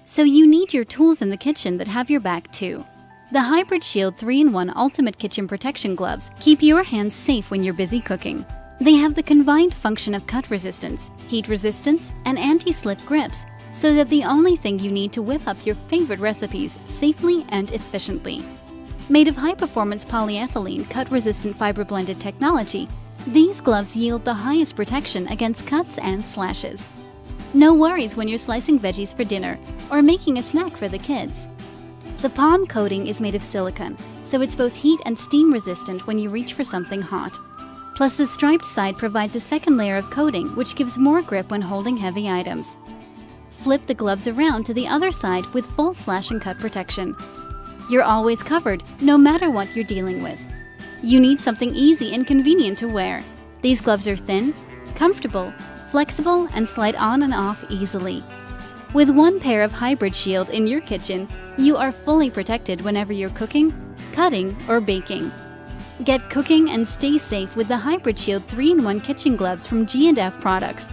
So you need your tools in the kitchen that have your back too. The Hybrid Shield 3-in-1 Ultimate Kitchen Protection Gloves keep your hands safe when you're busy cooking. They have the combined function of cut resistance, heat resistance, and anti-slip grips, so that the only thing you need to whip up your favorite recipes safely and efficiently. Made of high-performance polyethylene cut-resistant fiber-blended technology, these gloves yield the highest protection against cuts and slashes. No worries when you're slicing veggies for dinner or making a snack for the kids. The palm coating is made of silicone, so it's both heat and steam resistant when you reach for something hot. Plus, the striped side provides a second layer of coating, which gives more grip when holding heavy items. Flip the gloves around to the other side with full slash and cut protection. You're always covered, no matter what you're dealing with. You need something easy and convenient to wear. These gloves are thin, comfortable, flexible, and slide on and off easily. With one pair of Hybrid Shield in your kitchen, you are fully protected whenever you're cooking, cutting, or baking. Get cooking and stay safe with the Hybrid Shield 3-in-1 kitchen gloves from G&F Products.